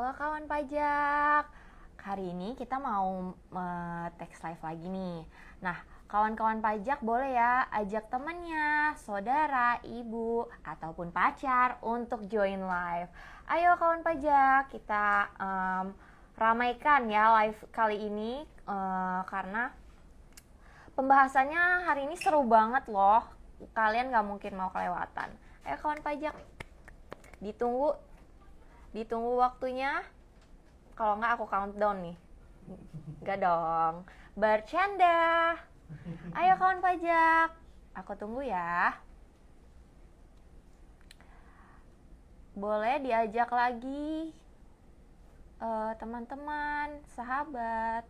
Halo kawan pajak. Hari ini kita mau teks live lagi nih. Nah, kawan-kawan pajak boleh ya ajak temannya, saudara, ibu, ataupun pacar untuk join live. Ayo kawan pajak, kita ramaikan ya live kali ini karena pembahasannya hari ini seru banget loh. Kalian gak mungkin mau kelewatan. Ayo kawan pajak, ditunggu waktunya. Kalau nggak aku countdown nih. Nggak dong, bercanda. Ayo kawan pajak, aku tunggu ya. Boleh diajak lagi teman-teman, sahabat,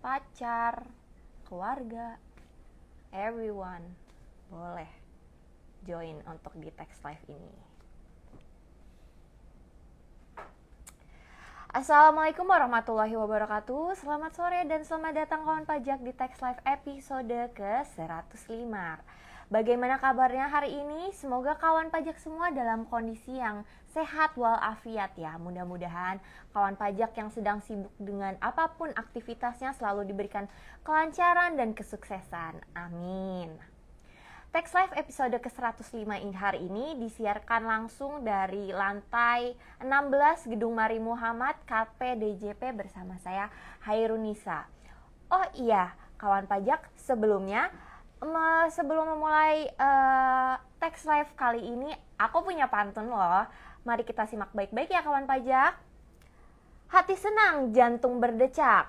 pacar, keluarga, everyone boleh join untuk di text live ini. Assalamualaikum warahmatullahi wabarakatuh. Selamat sore dan selamat datang kawan pajak di Text Live episode ke-105. Bagaimana kabarnya hari ini? Semoga kawan pajak semua dalam kondisi yang sehat walafiat ya. Mudah-mudahan kawan pajak yang sedang sibuk dengan apapun aktivitasnya selalu diberikan kelancaran dan kesuksesan. Amin. Text Live episode ke-105 hari ini disiarkan langsung dari lantai 16 Gedung Mari Muhammad KP DJP bersama saya Hairunisa. Oh iya, kawan pajak, sebelum memulai Text Live kali ini aku punya pantun loh. Mari kita simak baik-baik ya kawan pajak. Hati senang, jantung berdecak.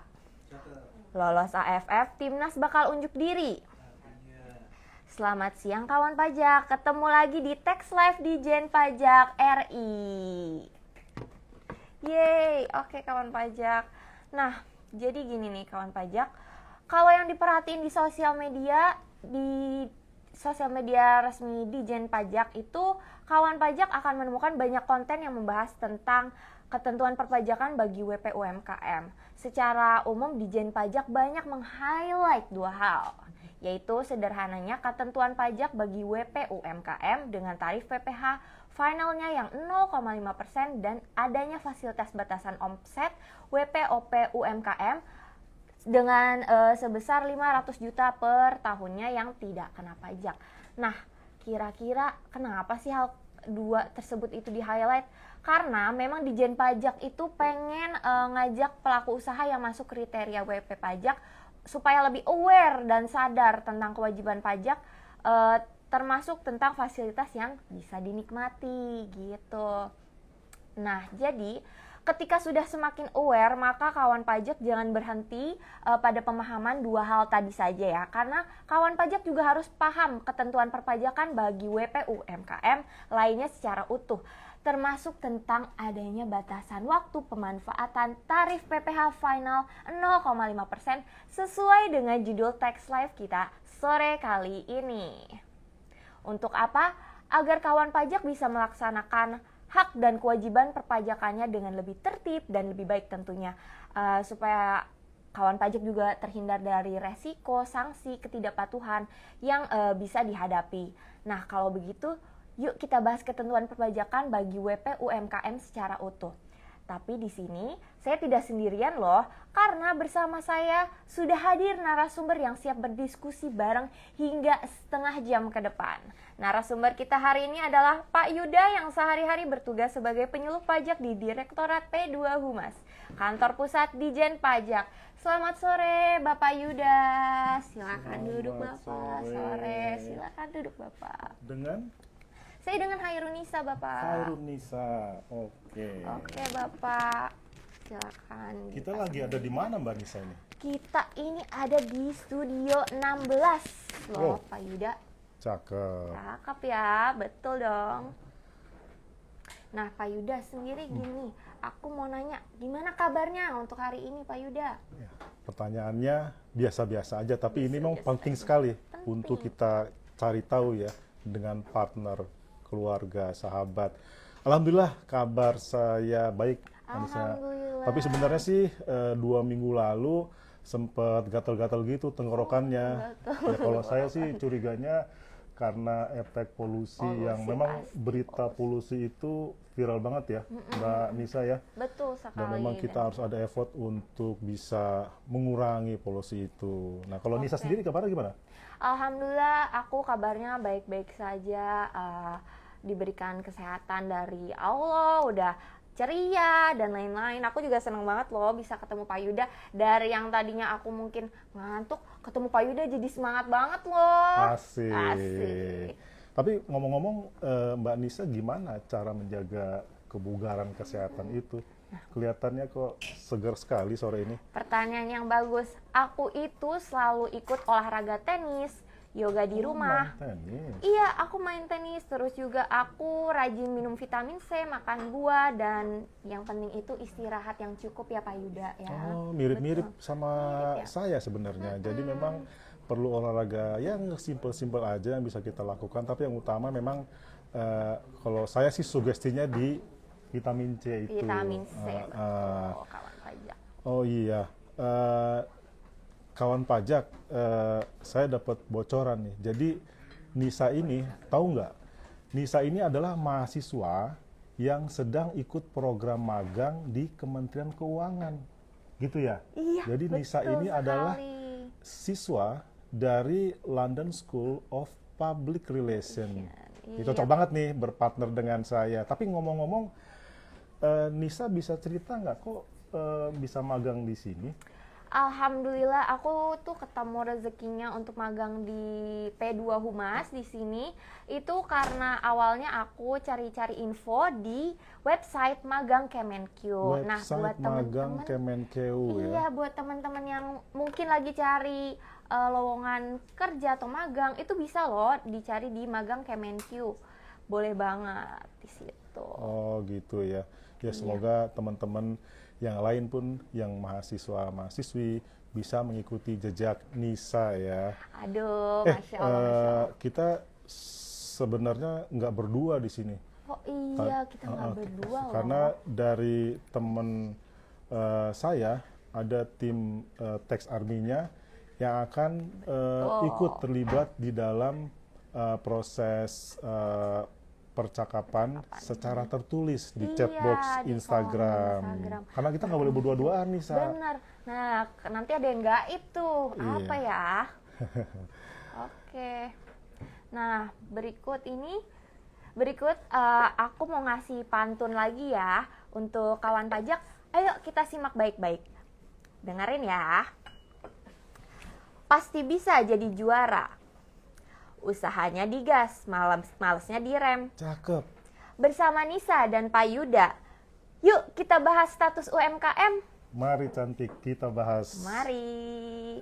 Lolos AFF, Timnas bakal unjuk diri. Selamat siang kawan pajak, ketemu lagi di Text Live di Jen Pajak RI. Yeay, oke kawan pajak. Nah, jadi gini nih kawan pajak, kalau yang diperhatiin di sosial media resmi di Jen Pajak itu, kawan pajak akan menemukan banyak konten yang membahas tentang ketentuan perpajakan bagi WP UMKM. Secara umum di Jen Pajak banyak meng-highlight dua hal, yaitu sederhananya ketentuan pajak bagi WP UMKM dengan tarif PPh finalnya yang 0,5% dan adanya fasilitas batasan omset WP OP UMKM dengan sebesar 500 juta per tahunnya yang tidak kena pajak. Nah, kira-kira kenapa sih hal dua tersebut itu di-highlight? Karena memang di Jen Pajak itu pengen ngajak pelaku usaha yang masuk kriteria WP pajak supaya lebih aware dan sadar tentang kewajiban pajak, termasuk tentang fasilitas yang bisa dinikmati gitu. Nah, jadi ketika sudah semakin aware, maka kawan pajak jangan berhenti pada pemahaman dua hal tadi saja ya. Karena kawan pajak juga harus paham ketentuan perpajakan bagi WP UMKM lainnya secara utuh, termasuk tentang adanya batasan waktu pemanfaatan tarif PPh final 0,5% sesuai dengan judul Text Live kita sore kali ini. Untuk apa? Agar kawan pajak bisa melaksanakan hak dan kewajiban perpajakannya dengan lebih tertib dan lebih baik tentunya, supaya kawan pajak juga terhindar dari resiko, sanksi, ketidakpatuhan yang bisa dihadapi. Nah, kalau begitu, yuk kita bahas ketentuan perpajakan bagi WP UMKM secara utuh. Tapi di sini saya tidak sendirian loh, karena bersama saya sudah hadir narasumber yang siap berdiskusi bareng hingga setengah jam ke depan. Narasumber kita hari ini adalah Pak Yuda yang sehari-hari bertugas sebagai penyuluh pajak di Direktorat P2 Humas, kantor pusat di Jen Pajak. Selamat sore Bapak Yuda, silakan duduk Bapak. Sore, silakan duduk Bapak. Saya dengan Hairunisa, Bapak. Hairunisa, oke. Oke, Bapak. Silakan. Kita lagi ada di mana Mbak Nisa ini? Kita ini ada di studio 16 loh, Oh. Pak Yuda. Cakep. Cakep ya, betul dong. Nah, Pak Yuda sendiri gini, aku mau nanya, gimana kabarnya untuk hari ini, Pak Yuda? Ya, pertanyaannya biasa-biasa aja, tapi ini memang Biasa-biasa penting aja. sekali Penting. untuk kita cari tahu ya dengan partner, keluarga, sahabat. Alhamdulillah kabar saya baik, Mbak Nisa. Alhamdulillah. Tapi sebenarnya sih 2 minggu lalu sempat gatal-gatal gitu tenggorokannya. Gatal. Ya, kalau saya sih curiganya karena efek polusi yang memang pasti, berita polusi itu viral banget ya, Mbak Nisa ya. Betul Dan sekali. memang kita harus ada effort untuk bisa mengurangi polusi itu. Nah, kalau Nisa Oke. sendiri kabarnya gimana? Alhamdulillah aku kabarnya baik-baik saja, diberikan kesehatan dari Allah, udah ceria dan lain-lain. Aku juga seneng banget loh bisa ketemu Pak Yuda. Dari yang tadinya aku mungkin ngantuk, ketemu Pak Yuda jadi semangat banget loh. Asik. Asik. Tapi ngomong-ngomong, Mbak Nisa gimana cara menjaga kebugaran kesehatan itu? Kelihatannya kok segar sekali sore ini. Pertanyaan yang bagus. Aku itu selalu ikut olahraga tenis, yoga di rumah. Main tenis. Iya, aku main tenis, terus juga aku rajin minum vitamin C, makan buah, dan yang penting itu istirahat yang cukup ya Pak Yuda ya. Oh, mirip-mirip Betul. sama Mirip ya? saya sebenarnya. Jadi memang perlu olahraga yang simpel-simpel aja yang bisa kita lakukan. Tapi yang utama memang kalau saya sih sugestinya di vitamin C itu. Vitamin C, Eh, betul, kawan pajak. oh iya, kawan pajak, saya dapat bocoran nih. Jadi Nisa ini, tahu nggak? Nisa ini adalah mahasiswa yang sedang ikut program magang di Kementerian Keuangan, gitu ya? Iya, Jadi Nisa betul ini adalah sekali. siswa dari London School of Public Relations. Ini Iya. cocok banget nih berpartner dengan saya. Tapi ngomong-ngomong, Nisa bisa cerita nggak kok bisa magang di sini? Alhamdulillah aku tuh ketemu rezekinya untuk magang di P2 Humas di sini itu karena awalnya aku cari-cari info di website magang Kemenkeu. Nah, Website buat magang teman-teman Kemenkeu iya, ya. buat teman-teman yang mungkin lagi cari lowongan kerja atau magang itu bisa loh dicari di magang Kemenkeu. Boleh banget di situ. Oh gitu ya. Ya Iya. semoga teman-teman yang lain pun yang mahasiswa-mahasiswi bisa mengikuti jejak Nisa ya. Aduh, Masya Allah, Masya Allah. Kita sebenarnya nggak berdua di sini. Oh iya, kita nggak berdua loh. Karena dari teman saya ada tim Tax Army-nya yang akan ikut terlibat di dalam proses percakapan secara tertulis di Iya, chatbox di Instagram. kolom Instagram. Karena kita nggak boleh berdua-duaan nih, Sa. Benar. Nah, nanti ada yang gaib tuh. Iya. Apa ya? Oke. Nah, berikut aku mau ngasih pantun lagi ya untuk kawan pajak. Ayo kita simak baik-baik. Dengerin ya. Pasti bisa jadi juara. Usahanya digas, malesnya direm. Cakep. Bersama Nisa dan Pak Yuda. Yuk kita bahas status UMKM. Mari cantik kita bahas. Mari.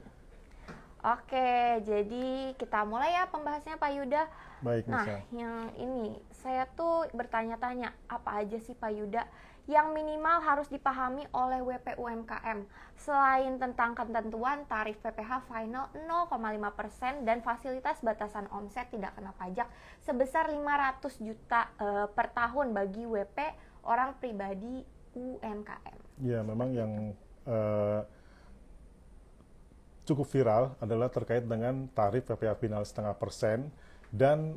Oke, jadi kita mulai ya pembahasannya Pak Yuda. Baik, Nah, Nisa. yang ini saya tuh bertanya-tanya apa aja sih Pak Yuda yang minimal harus dipahami oleh WP UMKM selain tentang ketentuan tarif PPh final 0,5% dan fasilitas batasan omset tidak kena pajak sebesar 500 juta per tahun bagi WP orang pribadi UMKM. Ya, memang yang cukup viral adalah terkait dengan tarif PPh final 0,5% dan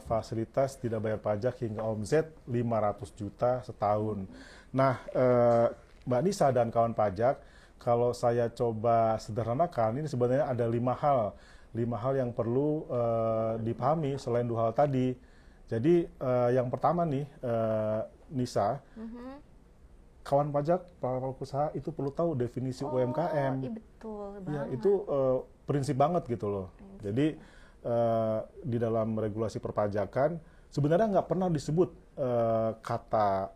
fasilitas tidak bayar pajak hingga omset 500 juta setahun. Nah, Mbak Nisa dan kawan pajak, kalau saya coba sederhanakan, ini sebenarnya ada 5 hal yang perlu dipahami selain 2 hal tadi. Jadi yang pertama nih, Nisa, kawan pajak, para pelaku usaha itu perlu tahu definisi UMKM. Iya betul banget. Ya, itu prinsip banget gitu loh. Jadi di dalam regulasi perpajakan sebenarnya nggak pernah disebut kata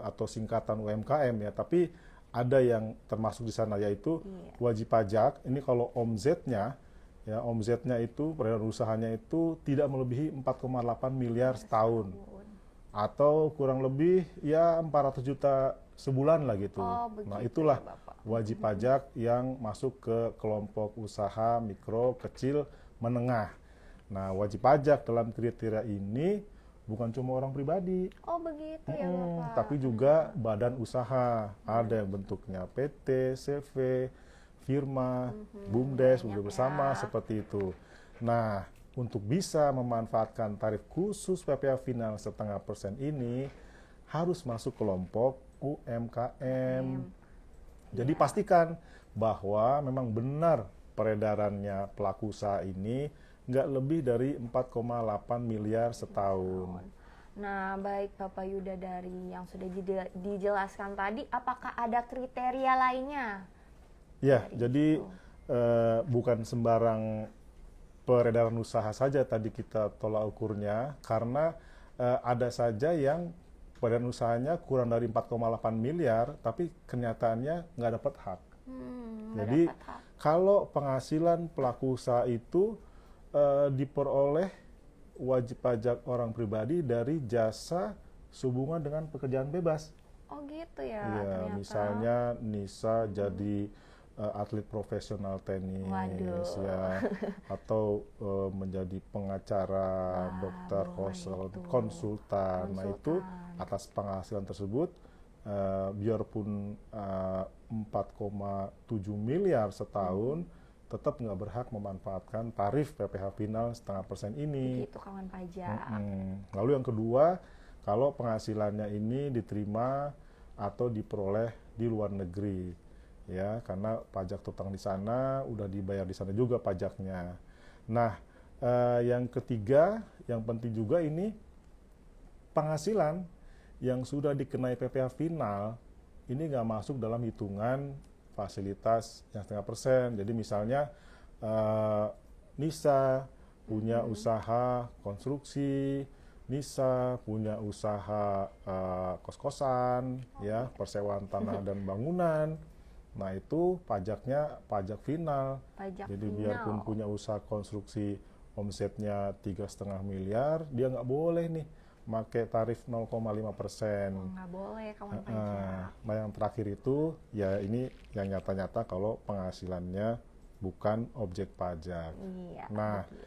atau singkatan UMKM ya, tapi ada yang termasuk di sana yaitu wajib pajak. Ini kalau omzetnya itu perolehan usahanya itu tidak melebihi 4,8 miliar setahun atau kurang lebih ya 400 juta sebulan lah gitu. Oh, begitu Nah, itulah ya, Bapak. wajib pajak yang masuk ke kelompok usaha mikro, kecil, menengah. Nah, wajib pajak dalam kriteria ini bukan cuma orang pribadi, Oh begitu ya Bapak. tapi juga badan usaha. Ada yang bentuknya PT, CV, firma, BUMDes, banyak bersama ya. seperti itu. Nah, untuk bisa memanfaatkan tarif khusus PPh final 0,5% ini, harus masuk kelompok UMKM. Jadi pastikan bahwa memang benar peredarannya pelaku usaha ini nggak lebih dari 4,8 miliar setahun. Nah, baik Bapak Yuda, dari yang sudah dijelaskan tadi, apakah ada kriteria lainnya? Ya, Dari jadi itu. bukan sembarang peredaran usaha saja tadi kita tolak ukurnya, karena ada saja yang peredaran usahanya kurang dari 4,8 miliar, tapi kenyataannya nggak dapat hak. Nggak Jadi dapat hak. kalau penghasilan pelaku usaha itu diperoleh wajib pajak orang pribadi dari jasa sehubungan dengan pekerjaan bebas. Oh gitu ya, Ya, ternyata. misalnya Nisa jadi atlet profesional tenis, Waduh. ya, atau menjadi pengacara, Wah, dokter, boleh itu. konsultan. Nah itu Konsultan. atas penghasilan tersebut, biarpun 4,7 miliar setahun, tetap nggak berhak memanfaatkan tarif PPh final 0,5% ini. Begitu kawan pajak. Lalu yang kedua, kalau penghasilannya ini diterima atau diperoleh di luar negeri, ya, karena pajak tutang di sana udah dibayar di sana juga pajaknya. Nah, yang ketiga, yang penting juga ini penghasilan yang sudah dikenai PPh final ini nggak masuk dalam hitungan fasilitas yang 0,5%. Jadi misalnya Nisa punya usaha konstruksi, Nisa punya usaha kos-kosan, ya, persewaan tanah dan bangunan. Nah itu pajaknya pajak final. Pajak Jadi final. biarpun punya usaha konstruksi omsetnya 3,5 miliar, dia nggak boleh nih pakai tarif 0,5%. Nggak boleh kawan pajak. Nah, yang terakhir itu ya ini yang nyata-nyata kalau penghasilannya bukan objek pajak. Iya. Nah, begitu.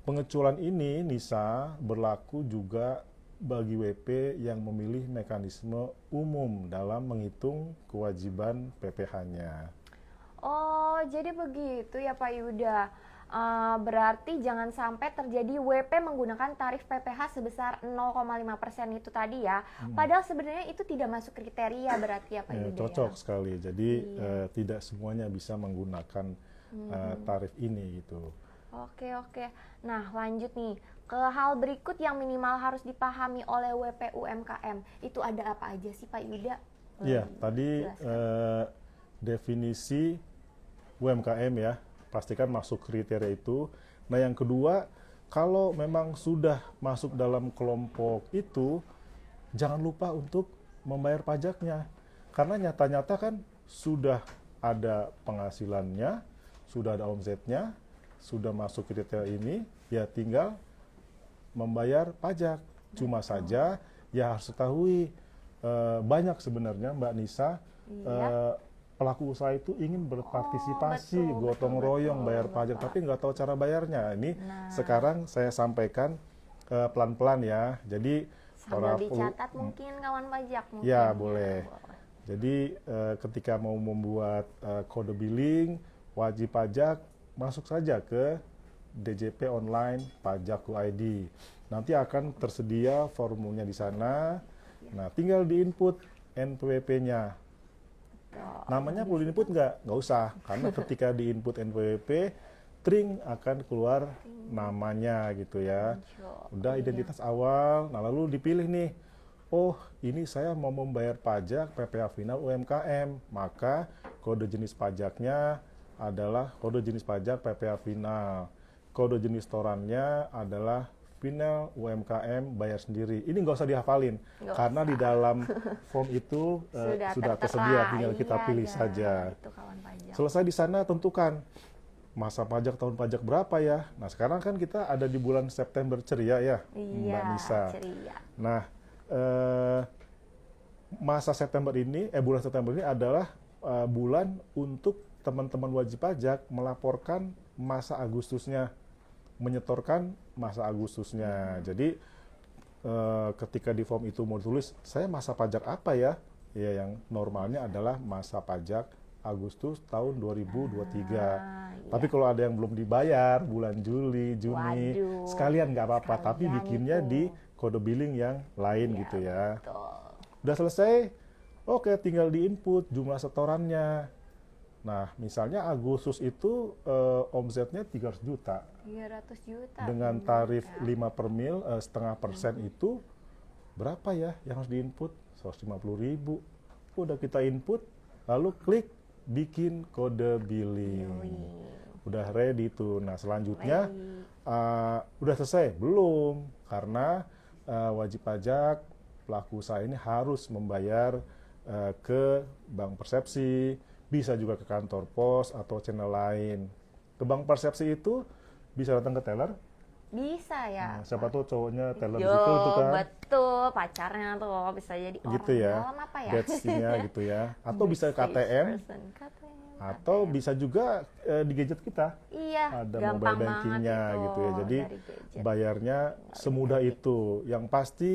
pengecualian ini Nisa berlaku juga bagi WP yang memilih mekanisme umum dalam menghitung kewajiban PPh-nya. Oh, jadi begitu ya Pak Yuda. Berarti jangan sampai terjadi WP menggunakan tarif PPh sebesar 0,5% itu tadi ya. Padahal sebenarnya itu tidak masuk kriteria berarti ya Pak Yuda. Cocok Ya? sekali. Jadi tidak semuanya bisa menggunakan tarif ini gitu. Oke, oke. Nah, lanjut nih ke hal berikut yang minimal harus dipahami oleh WP UMKM. Itu ada apa aja sih Pak Yuda? Iya, tadi jelaskan. definisi UMKM ya, pastikan masuk kriteria itu. Nah yang kedua, kalau memang sudah masuk dalam kelompok itu, jangan lupa untuk membayar pajaknya. Karena nyata-nyata kan sudah ada penghasilannya, sudah ada omsetnya, sudah masuk kriteria ini, ya tinggal membayar pajak. Cuma saja ya harus ketahui, banyak sebenarnya Mbak Nisa, pelaku usaha itu ingin berpartisipasi, gotong royong bayar pajak, tapi nggak tahu cara bayarnya. Ini sekarang saya sampaikan pelan-pelan ya. Jadi sambil dicatat mungkin kawan pajak mungkin. Ya boleh. Jadi ketika mau membuat kode billing wajib pajak, masuk saja ke DJP online pajak.id. Nanti akan tersedia formulnya di sana. Nah, tinggal diinput NPWP-nya. Namanya perlu diinput nggak? Nggak usah, karena ketika diinput NPWP, tring akan keluar namanya gitu ya. Udah identitas awal, nah lalu dipilih nih, oh ini saya mau membayar pajak PPh final UMKM, maka kode jenis pajaknya adalah kode jenis pajak PPh final. Kode jenis torannya adalah final UMKM bayar sendiri. Ini nggak usah dihafalin, karena di dalam form itu sudah tersedia, tinggal kita pilih saja. Selesai di sana tentukan masa pajak tahun pajak berapa ya. Nah sekarang kan kita ada di bulan September ceria ya, Mbak Nisa. Ceria. Nah masa September ini, bulan September ini adalah bulan untuk teman-teman wajib pajak melaporkan masa Agustusnya, menyetorkan masa Agustusnya. Jadi ketika di form itu mau tulis, saya masa pajak apa ya? Ya yang normalnya adalah masa pajak Agustus tahun 2023. Tapi kalau ada yang belum dibayar bulan Juli, Juni, sekalian nggak apa-apa. Tapi bikinnya di kode billing yang lain gitu ya. Betul. Udah selesai, oke tinggal di input jumlah setorannya. Nah, misalnya Agustus itu omsetnya 300 juta. 300 juta. Dengan bener tarif ya. 5 per mil, setengah persen itu berapa ya yang harus diinput? 150.000. Udah kita input, lalu klik bikin kode billing. Udah ready tuh. Nah, selanjutnya udah selesai? Belum, karena wajib pajak pelaku usaha ini harus membayar ke Bank Persepsi, bisa juga ke kantor pos atau channel lain. Ke Bank Persepsi itu bisa datang ke teller. Bisa ya. Nah, siapa tuh cowoknya teller di Yo, situ tuh kan. betul, pacarnya tuh bisa jadi orang Gitu ya. dalam apa ya? Batch-nya gitu ya. Atau bisa KTM. Atau bisa juga di gadget kita. Iya, Ada gampang mobile bankingnya banget itu gitu ya. Jadi dari gadget. bayarnya semudah itu. Yang pasti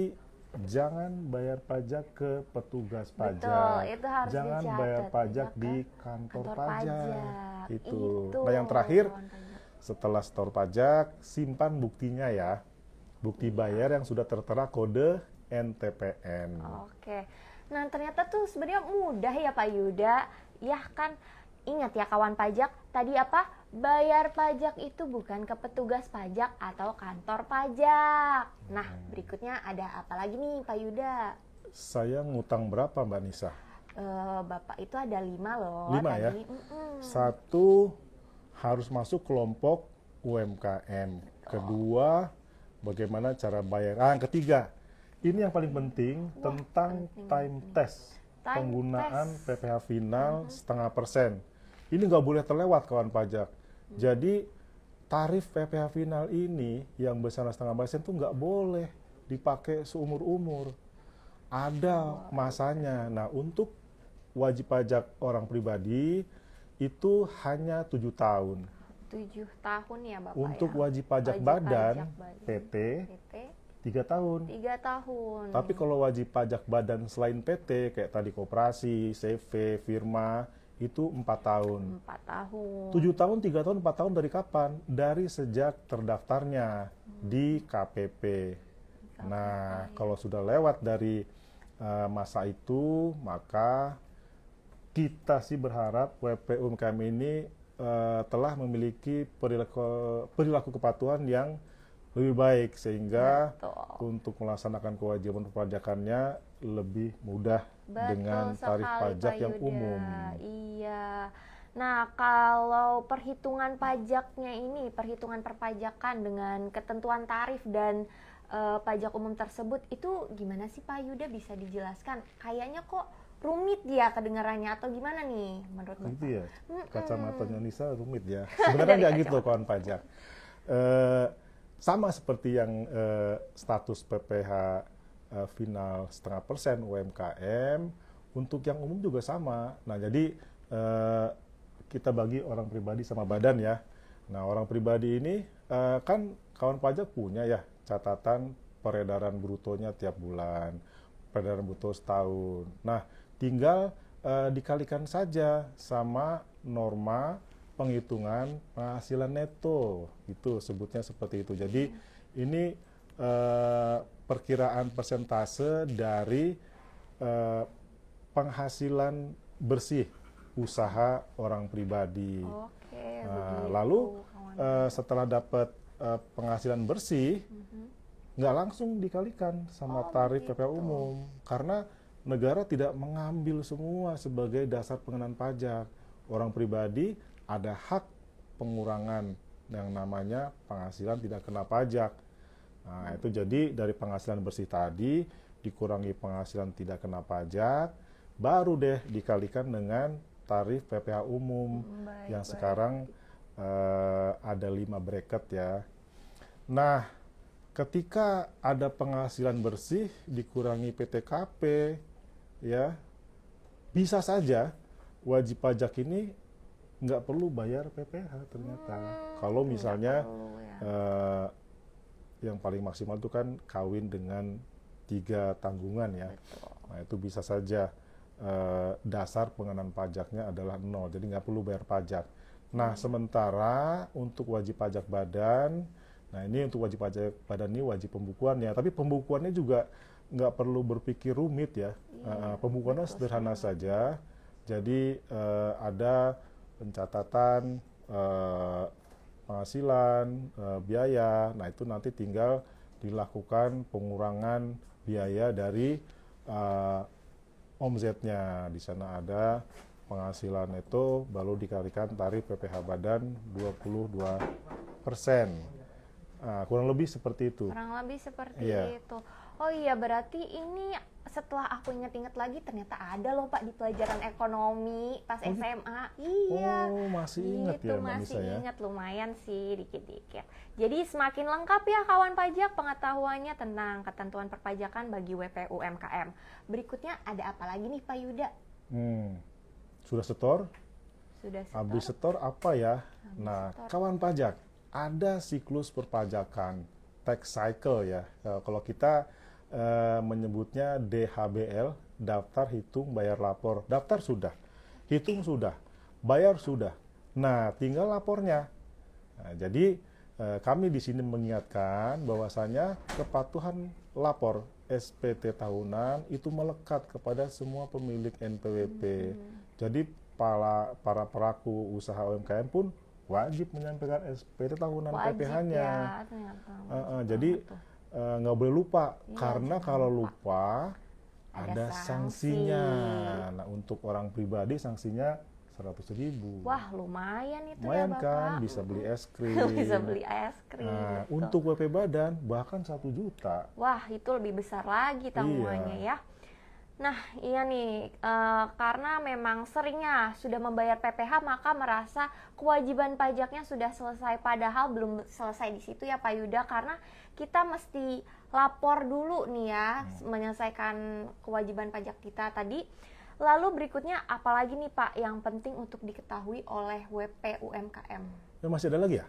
jangan bayar pajak ke petugas pajak. Betul, itu harus Jangan dicatat, bayar ya pajak kan? di kantor Kantor pajak. Itu. Itu, Nah, yang terakhir, kawan pajak. setelah setor pajak, simpan buktinya ya. Bukti bayar yang sudah tertera kode NTPN. Oke. Nah, ternyata tuh sebenarnya mudah ya Pak Yuda. Ya kan, ingat ya kawan pajak, tadi apa? Bayar pajak itu bukan ke petugas pajak atau kantor pajak. Nah, berikutnya ada apa lagi nih Pak Yuda? Saya ngutang berapa Mbak Nisa? Bapak itu ada 5 loh 5 ya? tadi. Satu, harus masuk kelompok UMKM. Kedua, bagaimana cara bayar. Yang ketiga, ini yang paling penting tentang time test. Penggunaan PPh final setengah persen. Ini nggak boleh terlewat kawan pajak. Jadi tarif PPh final ini yang besar setengah persen itu nggak boleh dipakai seumur-umur. Ada masanya. Nah, untuk wajib pajak orang pribadi itu hanya 7 tahun. 7 tahun ya Bapak Untuk ya? wajib pajak Wajib badan, pajak badan. PT, PT 3 tahun. 3 tahun. Tapi kalau wajib pajak badan selain PT, kayak tadi koperasi, CV, firma, itu 4 tahun. 4 tahun. 7 tahun, 3 tahun, 4 tahun dari kapan? Dari sejak terdaftarnya di KPP. Nah, kalau sudah lewat dari masa itu, maka kita sih berharap WP UMKM ini telah memiliki perilaku kepatuhan yang lebih baik, sehingga Betul. untuk melaksanakan kewajiban perpajakannya lebih mudah Betul dengan tarif sekali, pajak Pak yang Yuda. umum. Iya. Nah, kalau perhitungan pajaknya ini, perhitungan perpajakan dengan ketentuan tarif dan pajak umum tersebut, itu gimana sih Pak Yuda, bisa dijelaskan? Kayaknya kok rumit ya kedengarannya, atau gimana nih menurut Bapak? Gitu ya, kacamatanya Nisa rumit ya. Sebenarnya nggak gitu kawan pajak. Sama seperti yang status PPh final setengah persen UMKM, untuk yang umum juga sama. Nah, jadi kita bagi orang pribadi sama badan ya. Nah, orang pribadi ini kan kawan pajak punya ya catatan peredaran brutonya tiap bulan, peredaran bruto setahun. Nah, tinggal dikalikan saja sama norma penghitungan penghasilan neto, itu sebutnya seperti itu. Jadi ini perkiraan persentase dari penghasilan bersih usaha orang pribadi. Oke, Nah, begitu, lalu kawan. setelah dapat penghasilan bersih, nggak langsung dikalikan sama tarif PPh umum, karena negara tidak mengambil semua sebagai dasar pengenaan pajak. Orang pribadi ada hak pengurangan yang namanya penghasilan tidak kena pajak. Nah, itu jadi dari penghasilan bersih tadi dikurangi penghasilan tidak kena pajak, baru deh dikalikan dengan tarif PPh umum yang sekarang ada 5 bracket ya. Nah, ketika ada penghasilan bersih dikurangi PTKP, ya bisa saja wajib pajak ini nggak perlu bayar PPh ternyata. Kalau misalnya yang paling maksimal itu kan kawin dengan 3 tanggungan ya. Betul. Nah, itu bisa saja dasar pengenaan pajaknya adalah 0, jadi nggak perlu bayar pajak. Nah, sementara untuk wajib pajak badan, nah ini untuk wajib pajak badan ini wajib pembukuannya, tapi pembukuannya juga nggak perlu berpikir rumit ya. Pembukuannya sederhana saja. Jadi ada pencatatan penghasilan, biaya. Nah itu nanti tinggal dilakukan pengurangan biaya dari omzetnya. Di sana ada penghasilan itu baru dikalikan tarif PPh badan 22%. Kurang lebih seperti itu. Kurang lebih seperti Iya. itu. Oh iya, berarti ini setelah aku inget-inget lagi ternyata ada loh Pak di pelajaran ekonomi pas SMA. Iya. Oh, masih ingat Gitu, ya Mbak masih Nisa ya? ingat, lumayan sih dikit-dikit. Jadi semakin lengkap ya kawan pajak pengetahuannya tentang ketentuan perpajakan bagi WP UMKM. Berikutnya ada apa lagi nih Pak Yuda? Sudah setor? Sudah setor? Habis setor apa ya? Nah, setor. kawan pajak, ada siklus perpajakan, tax cycle ya. Kalau kita menyebutnya DHBL, daftar hitung bayar lapor. Daftar sudah, hitung sudah, bayar sudah. Nah, tinggal lapornya. Nah, jadi kami di sini mengingatkan bahwasanya kepatuhan lapor SPT tahunan itu melekat kepada semua pemilik NPWP. Jadi para pelaku usaha UMKM pun wajib menyampaikan SPT tahunan Wajib PPh-nya. ya ternyata. Jadi nggak boleh lupa, Iya, karena jangan kalau lupa. lupa ada sanksinya. Nah, untuk orang pribadi sanksinya 100.000. Wah, lumayan itu Lumayan ya Bapak. kan, bisa beli es krim. Bisa beli es krim. Nah, gitu. untuk WP badan bahkan 1 juta. Wah, itu lebih besar lagi tanggungannya Iya. ya. Nah, iya nih, karena memang seringnya sudah membayar PPh, maka merasa kewajiban pajaknya sudah selesai. Padahal belum selesai di situ ya Pak Yuda, karena kita mesti lapor dulu nih ya, menyelesaikan kewajiban pajak kita tadi. Lalu berikutnya, apalagi nih Pak yang penting untuk diketahui oleh WP UMKM? Ya, masih ada lagi ya?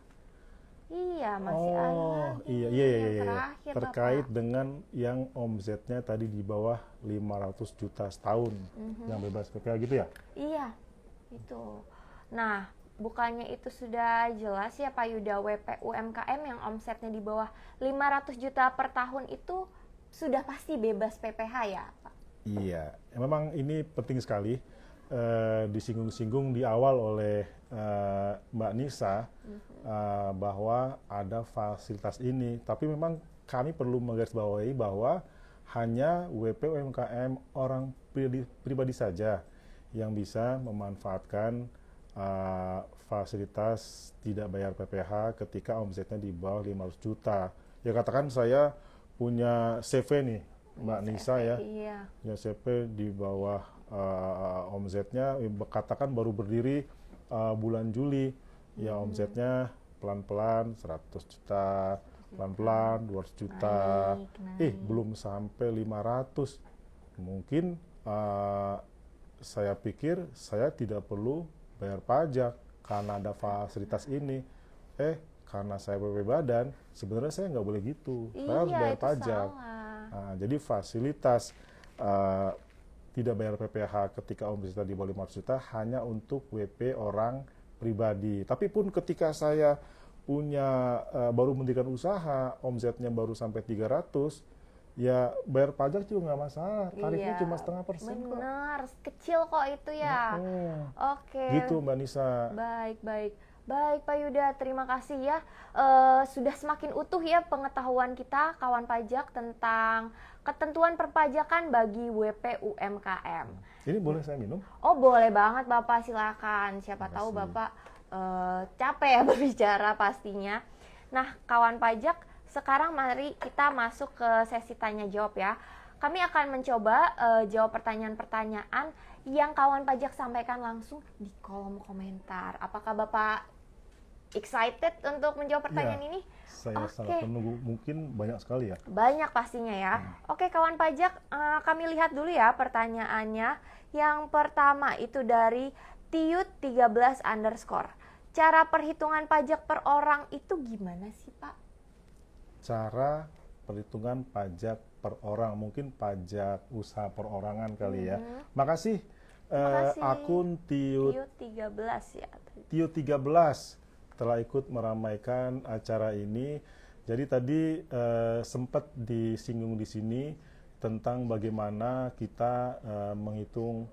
Iya, masih ada lagi. Iya. Yang terakhir, Terkait Bapak. dengan yang omzetnya tadi di bawah 500 juta setahun, yang bebas PPh gitu ya? Iya, itu. Nah, bukannya itu sudah jelas ya Pak Yuda, WP UMKM yang omsetnya di bawah 500 juta per tahun itu sudah pasti bebas PPh ya Pak? Iya, memang ini penting sekali, disinggung-singgung di awal oleh Mbak Nisa, bahwa ada fasilitas ini. Tapi memang kami perlu menggarisbawahi bahwa hanya WP UMKM orang pribadi saja yang bisa memanfaatkan fasilitas tidak bayar PPh ketika omsetnya di bawah 500 juta. Ya katakan saya punya CV nih, Mbak Nisa ya, Iya. punya CV di bawah omsetnya, katakan baru berdiri bulan Juli, ya omsetnya pelan-pelan 100 juta, pelan-pelan 200 juta, Naik. belum sampai 500. Mungkin saya pikir saya tidak perlu bayar pajak karena ada fasilitas ini. Karena saya WP badan, sebenarnya saya nggak boleh gitu. Saya harus Iya, bayar itu pajak. salah. Nah, jadi fasilitas tidak bayar PPh ketika omsetnya di bawah 500 juta hanya untuk WP orang pribadi. Tapi pun ketika saya punya baru mendirikan usaha, omsetnya baru sampai 300, ya bayar pajak juga nggak masalah. Tarifnya Iya, cuma 0,5% kok. benar, kecil kok itu ya. Oke. Gitu Mbak Nisa. Baik Pak Yuda, terima kasih ya. Sudah semakin utuh ya pengetahuan kita kawan pajak tentang ketentuan perpajakan bagi WP UMKM. Ini boleh saya minum? Oh boleh banget Bapak, silakan. Siapa tahu Makasih. Bapak capek ya berbicara pastinya. Nah kawan pajak, sekarang mari kita masuk ke sesi tanya jawab ya. Kami akan mencoba jawab pertanyaan-pertanyaan yang kawan pajak sampaikan langsung di kolom komentar. Apakah Bapak excited untuk menjawab pertanyaan ini? Saya Oke. sangat menunggu, mungkin banyak sekali ya. Banyak pastinya ya. Oke kawan pajak, kami lihat dulu ya pertanyaannya. Yang pertama itu dari Tiut13 underscore. Cara perhitungan pajak per orang itu gimana sih Pak? Cara perhitungan pajak per orang, mungkin pajak usaha perorangan kali ya. Makasih, Makasih. akun Tiut13 ya. Tiut13 telah ikut meramaikan acara ini. Jadi tadi sempat disinggung di sini, tentang bagaimana kita menghitung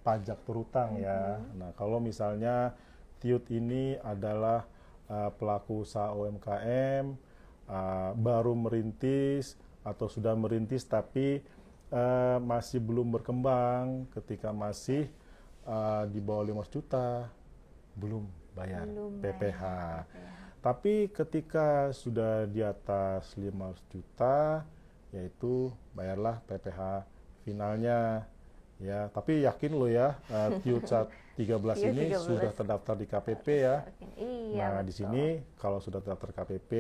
pajak berhutang ya. Nah, kalau misalnya Tiut ini adalah pelaku usaha UMKM, baru merintis atau sudah merintis tapi masih belum berkembang, ketika masih di bawah 5 juta, belum bayar PPh. Tapi ketika sudah di atas 500 juta, yaitu bayarlah PPh finalnya. Ya, tapi yakin lo ya, Tiut 13 ini sudah terdaftar di KPP ya. Iya, Nah, di sini kalau sudah terdaftar KPP,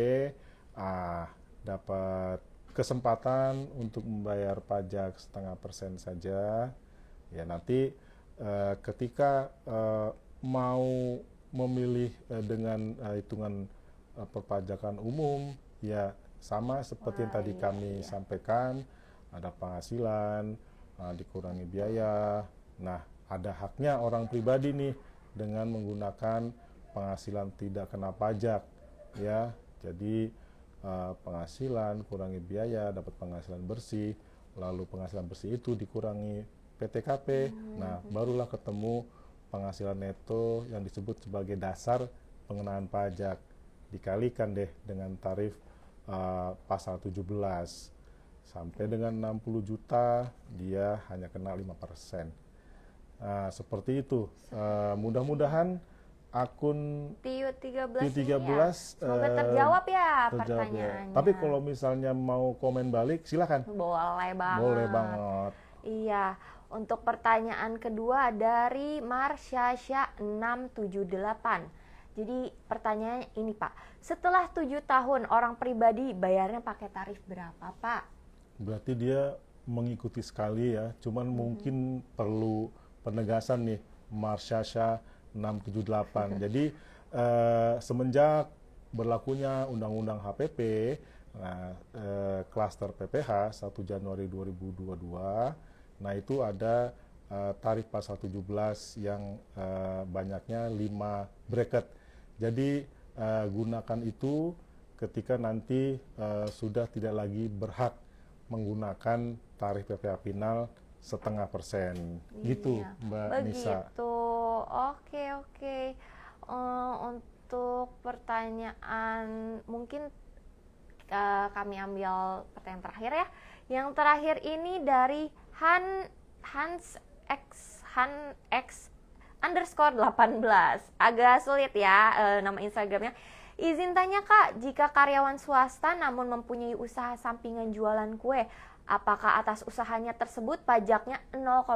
dapat kesempatan untuk membayar pajak 0,5% saja. Ya, nanti ketika mau memilih dengan hitungan perpajakan umum, ya sama seperti yang tadi kami sampaikan, ada penghasilan, dikurangi biaya. Nah, ada haknya orang pribadi nih dengan menggunakan penghasilan tidak kena pajak, ya. Jadi penghasilan kurangi biaya, dapat penghasilan bersih, lalu penghasilan bersih itu dikurangi PTKP. Nah, barulah ketemu penghasilan neto yang disebut sebagai dasar pengenaan pajak, dikalikan deh dengan tarif pasal 17. Sampai dengan 60 juta dia hanya kena 5%. Nah, seperti itu. Mudah-mudahan akun Tiut 13 Tiut 13 ini ya, semoga terjawab ya pertanyaannya. Tapi kalau misalnya mau komen balik, silakan. Boleh banget. Boleh banget. Iya, untuk pertanyaan kedua dari Marsyasya 678. Jadi pertanyaannya ini Pak, setelah 7 tahun orang pribadi bayarnya pakai tarif berapa Pak? Berarti dia mengikuti sekali ya, cuman mungkin perlu penegasan nih, Marsyasya 678. Jadi semenjak berlakunya Undang-Undang HPP, klaster PPh 1 Januari 2022, nah itu ada tarif pasal 17 yang banyaknya 5 bracket. Jadi gunakan itu ketika nanti sudah tidak lagi berhak menggunakan tarif PPh final 0,5%. Gitu, Mbak Nisa. Begitu. Oke. Untuk pertanyaan mungkin kami ambil pertanyaan terakhir ya. Yang terakhir ini dari Hans X _18. Agak sulit ya nama Instagramnya. Izin tanya Kak, jika karyawan swasta namun mempunyai usaha sampingan jualan kue, apakah atas usahanya tersebut pajaknya 0,5%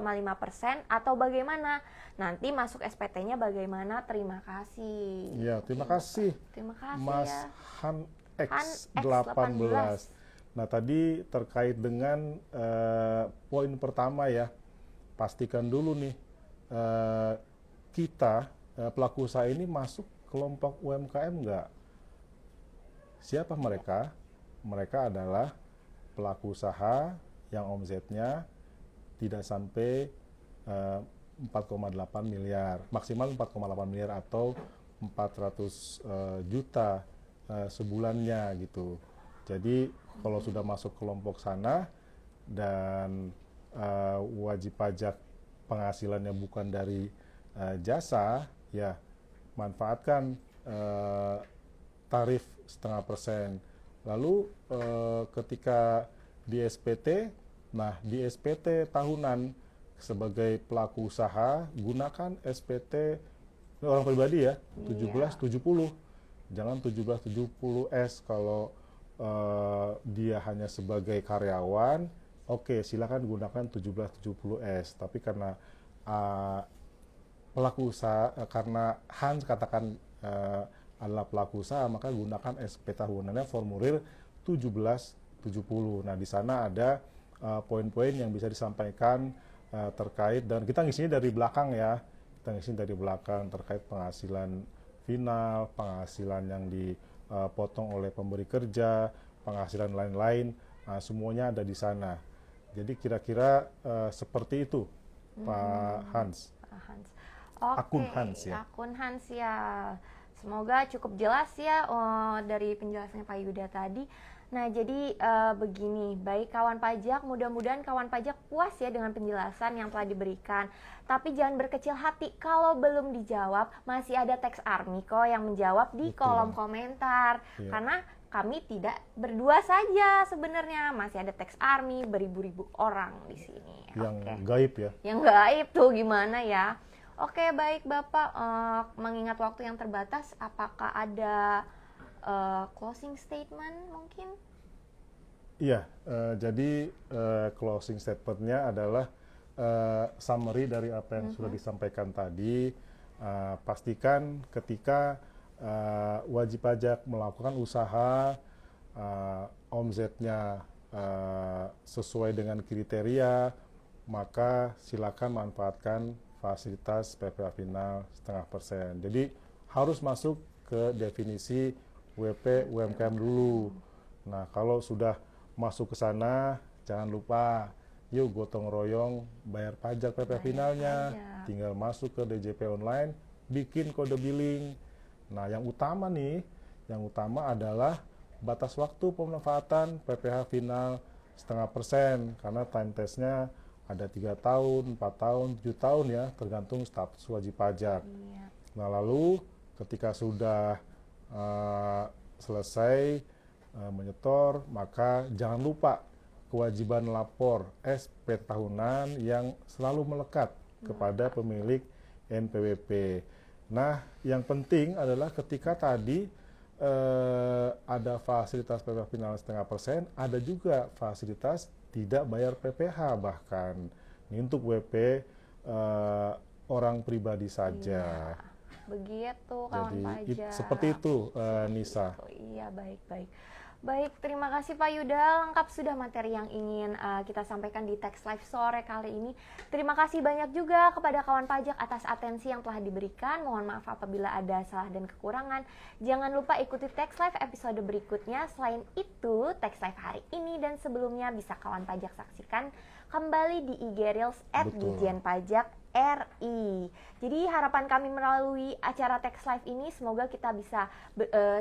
atau bagaimana? Nanti masuk SPT-nya bagaimana? Terima kasih. Ya, terima kasih. Terima kasih Mas ya. Han X18. Nah, tadi terkait dengan poin pertama ya, pastikan dulu nih kita pelaku usaha ini masuk kelompok UMKM enggak? Siapa mereka? Mereka adalah pelaku usaha yang omsetnya tidak sampai 4,8 miliar, maksimal 4,8 miliar atau 400 juta sebulannya gitu. Jadi kalau sudah masuk kelompok sana dan wajib pajak penghasilannya bukan dari jasa, ya manfaatkan tarif 0,5%. Lalu ketika di SPT, nah di SPT tahunan sebagai pelaku usaha gunakan SPT orang pribadi ya, 1770. Jangan 1770S kalau dia hanya sebagai karyawan. Oke, silakan gunakan 1770S. Tapi karena pelaku usaha, karena Hans katakan adalah pelaku usaha, maka gunakan SP tahunannya formulir 1770. Nah, di sana ada poin-poin yang bisa disampaikan terkait, dan kita ngisinya dari belakang ya. Kita ngisinya dari belakang terkait penghasilan final, penghasilan yang dipotong oleh pemberi kerja, penghasilan lain-lain, semuanya ada di sana. Jadi kira-kira seperti itu, Pak Hans. Oke, akun Hans ya. Akun Hans ya. Semoga cukup jelas ya dari penjelasannya Pak Yuda tadi. Nah, jadi begini, baik kawan pajak, mudah-mudahan kawan pajak puas ya dengan penjelasan yang telah diberikan. Tapi jangan berkecil hati, kalau belum dijawab, masih ada Tax Army kok yang menjawab di Betul. kolom komentar. Iya. Karena kami tidak berdua saja sebenarnya, masih ada Tax Army beribu-ribu orang di sini. Yang Oke. gaib ya. Yang gaib tuh gimana ya? Oke, baik Bapak, mengingat waktu yang terbatas, apakah ada closing statement mungkin? Iya, jadi closing statement-nya adalah summary dari apa yang sudah disampaikan tadi. Pastikan ketika wajib pajak melakukan usaha, omzetnya sesuai dengan kriteria, maka silakan manfaatkan fasilitas PPh final 0,5%. Jadi harus masuk ke definisi WP UMKM dulu. Nah, kalau sudah masuk ke sana, jangan lupa yuk gotong royong bayar pajak PPh finalnya. pajak. Tinggal masuk ke DJP online, bikin kode billing. Nah, yang utama adalah batas waktu pemanfaatan PPh final 0,5%, karena time testnya ada 3 tahun, 4 tahun, 7 tahun ya, tergantung status wajib pajak. Iya. Nah, lalu ketika sudah selesai menyetor, maka jangan lupa kewajiban lapor SP tahunan yang selalu melekat kepada pemilik NPWP. Nah, yang penting adalah ketika tadi ada fasilitas PPh final 0,5%, ada juga fasilitas tidak bayar PPh bahkan. Ini untuk WP orang pribadi saja. Iya. Begitu kawan Jadi pajak. seperti itu, Nisa. Oh, iya, baik. Baik, terima kasih Pak Yuda. Lengkap sudah materi yang ingin kita sampaikan di Tax Live sore kali ini. Terima kasih banyak juga kepada kawan pajak atas atensi yang telah diberikan. Mohon maaf apabila ada salah dan kekurangan. Jangan lupa ikuti Tax Live episode berikutnya. Selain itu, Tax Live hari ini dan sebelumnya bisa kawan pajak saksikan kembali di IG Reels Betul. @Dijen Pajak RI. Jadi harapan kami melalui acara Tax Live ini semoga kita bisa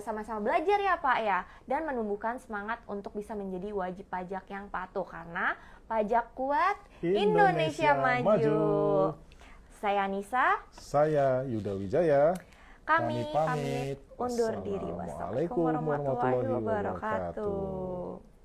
sama-sama belajar ya Pak ya, dan menumbuhkan semangat untuk bisa menjadi wajib pajak yang patuh, karena pajak kuat, Indonesia maju. Saya Nisa, Saya Yuda Wijaya. kami pamit undur diri. Wassalamualaikum warahmatullahi wabarakatuh.